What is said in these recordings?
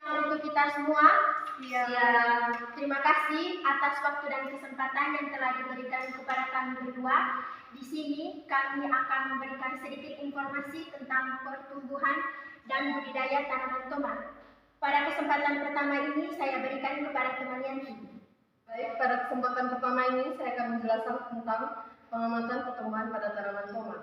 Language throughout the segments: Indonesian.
Untuk kita semua, terima kasih atas waktu dan kesempatan yang telah diberikan kepada kami berdua. Di sini kami akan memberikan sedikit informasi tentang pertumbuhan dan budidaya tanaman tomat. Pada kesempatan pertama ini saya berikan kepada teman Yanti. Baik, pada kesempatan pertama ini saya akan menjelaskan tentang pengamatan pertumbuhan pada tanaman tomat.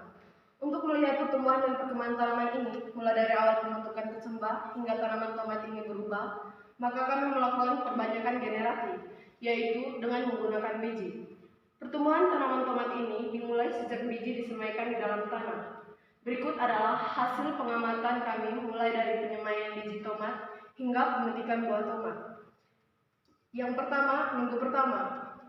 Untuk melihat pertumbuhan dan perkembangan tanaman ini, mulai dari awal pembentukan kecambah hingga tanaman tomat ini berubah, maka kami melakukan perbanyakan generasi, yaitu dengan menggunakan biji. Pertumbuhan tanaman tomat ini dimulai sejak biji disemaikan di dalam tanah. Berikut adalah hasil pengamatan kami mulai dari penyemaian biji tomat hingga pemetikan buah tomat. Yang pertama, minggu pertama.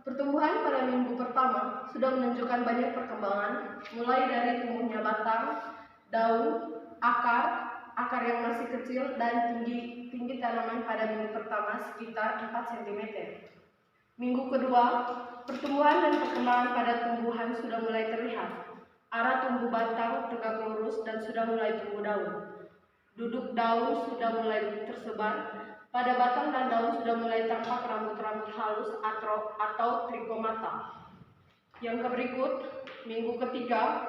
Pertumbuhan pada minggu pertama sudah menunjukkan banyak perkembangan, mulai dari tumbuhnya batang, daun, akar yang masih kecil, dan tinggi tanaman pada minggu pertama sekitar 4 cm. Minggu kedua, pertumbuhan dan perkembangan pada tumbuhan sudah mulai terlihat. Arah tumbuh batang tegak lurus dan sudah mulai tumbuh daun. Duduk daun sudah mulai tersebar. Pada batang dan daun sudah mulai tampak rambut-rambut halus atau trikomata. Yang berikut, minggu ketiga,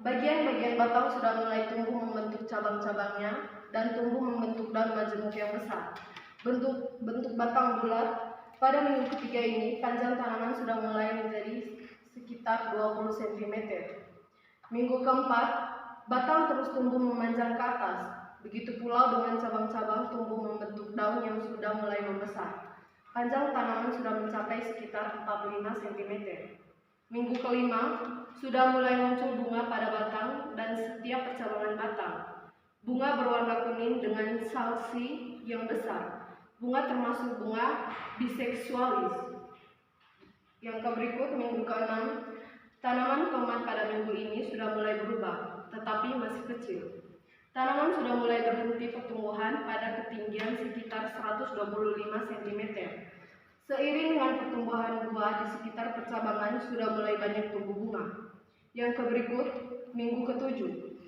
bagian-bagian batang sudah mulai tumbuh membentuk cabang-cabangnya dan tumbuh membentuk daun majemuk yang besar. Bentuk batang bulat. Pada minggu ketiga ini, panjang tanaman sudah mulai menjadi sekitar 20 cm. Minggu keempat, batang terus tumbuh memanjang ke atas. Begitu pula dengan cabang-cabang tumbuh membentuk daun yang sudah mulai membesar. Panjang tanaman sudah mencapai sekitar 45 cm. Minggu kelima, sudah mulai muncul bunga pada batang dan setiap percabangan batang. Bunga berwarna kuning dengan salsi yang besar. Bunga termasuk bunga biseksualis. Yang berikut, minggu keenam, tanaman tomat pada minggu ini sudah mulai berubah, tetapi masih kecil. Tanaman sudah mulai berhenti pertumbuhan pada ketinggian sekitar 125 cm. Seiring dengan pertumbuhan buah di sekitar percabangan sudah mulai banyak tumbuh bunga. Yang berikut, minggu ketujuh.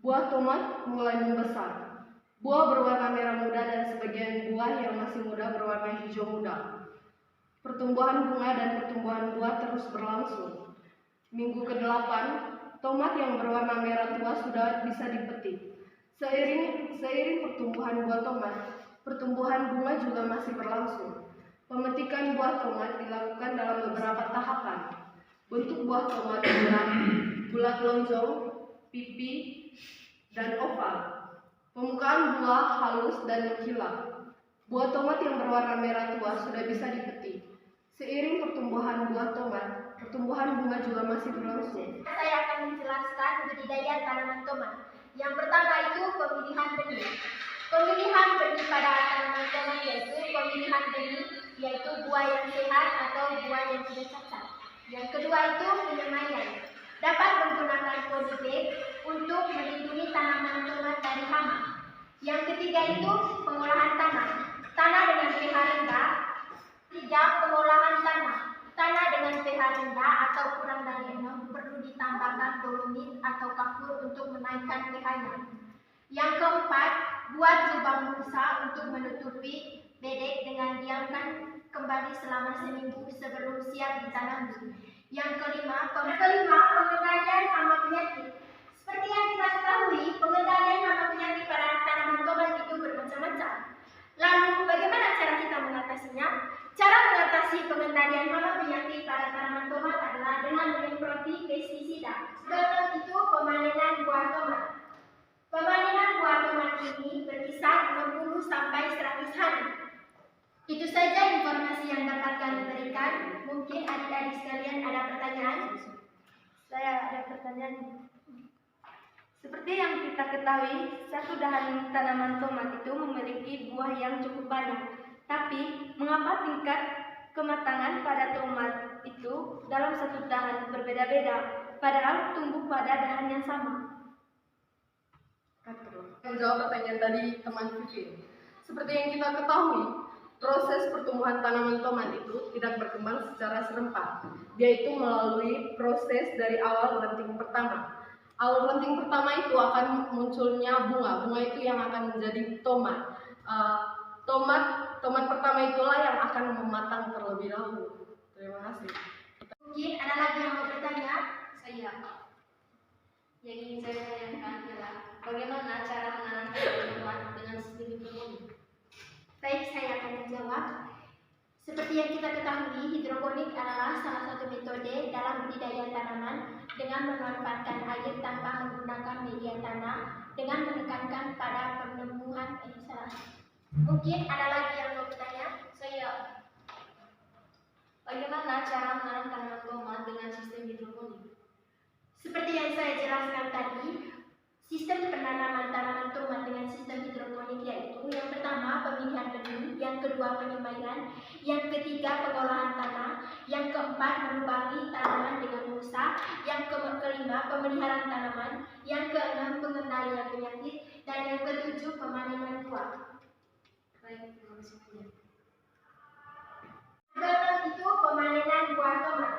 Buah tomat mulai membesar. Buah berwarna merah muda dan sebagian buah yang masih muda berwarna hijau muda. Pertumbuhan bunga dan pertumbuhan buah terus berlangsung. Minggu ke-8, tomat yang berwarna merah tua sudah bisa dipetik. Seiring pertumbuhan buah tomat, pertumbuhan bunga juga masih berlangsung. Pemetikan buah tomat dilakukan dalam beberapa tahapan. Bentuk buah tomat bulat lonjong, pipi, dan oval. Permukaan buah halus dan mengkilap. Buah tomat yang berwarna merah tua sudah bisa dipetik. Seiring pertumbuhan buah tomat, pertumbuhan bunga juga masih berlangsung. Saya akan menjelaskan budidaya tanaman tomat. Yang pertama itu pemilihan benih. Pemilihan benih pada tanaman tomat yaitu pemilihan benih, yaitu buah yang sehat atau buah yang tidak cacat. Yang kedua itu penyemaian. Dapat menggunakan polybag untuk melindungi tanaman tomat dari hama. Yang ketiga itu pengolahan tanah. Tanah dengan pH rendah. Tiga, pengolahan tanah. Tanah dengan pH rendah atau kurang dari 6 perlu ditambahkan dolomit atau kapur untuk menaikkan pH-nya. Yang keempat, buat lubang busa untuk menutupi bedek dengan diamkan kembali selama seminggu sebelum siap ditanam. Yang kelima, pengendalian hama penyakit. Seperti yang kita ketahui, pengendalian hama penyakit pada tanaman tomat itu bermacam-macam. Lalu, bagaimana cara kita mengatasinya? Cara mengatasi pengendalian hama penyakit pada tanaman tomat adalah dengan menyemproti pestisida. Sebelum itu, pemanenan buah tomat. Pemanenan buah tomat ini berkisar 60 sampai 100 hari. Itu saja informasi yang dapat kami berikan. Mungkin adik-adik sekalian ada pertanyaan? Saya ada pertanyaan. Seperti yang kita ketahui, satu dahan tanaman tomat itu memiliki buah yang cukup banyak. Tapi, mengapa tingkat kematangan pada tomat itu dalam satu dahan berbeda-beda, padahal tumbuh pada dahan yang sama? Menjawab pertanyaan tadi teman Vivi. Seperti yang kita ketahui, proses pertumbuhan tanaman tomat itu tidak berkembang secara serempak, yaitu melalui proses dari awal ranting pertama. Awal ranting pertama itu akan munculnya bunga. Bunga itu yang akan menjadi tomat. Tomat pertama itulah yang akan mematang terlebih dahulu. Terima kasih. Mungkin ada lagi yang mau bertanya? Saya. Yang ingin saya tanyakan adalah bagaimana cara menanam tomat dengan sistem hidroponik? Baik, saya akan menjawab. Seperti yang kita ketahui, hidroponik adalah salah satu metode dalam budidaya tanaman dengan memanfaatkan air tanpa menggunakan media tanah dengan menekankan pada penumbuhan Mungkin ada lagi yang mau bertanya? Saya. Bagaimana cara menanam tanaman tomat dengan sistem hidroponik? Seperti yang saya jelaskan tadi, sistem penanaman tanaman tomat dengan sistem hidroponik yaitu yang pertama pemilihan benih, yang kedua penyemaian, yang ketiga pengolahan tanah, yang keempat menubangi tanaman dengan mulsa, yang kelima pemeliharaan tanaman, yang keenam pengendalian penyakit, dan yang ketujuh pemanenan buah. Baik, terima kasih banyak. Keenam itu pemanenan buah tomat.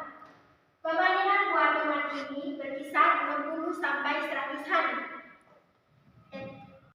Pemanenan buah tomat ini berkisar 60 sampai 100 hari.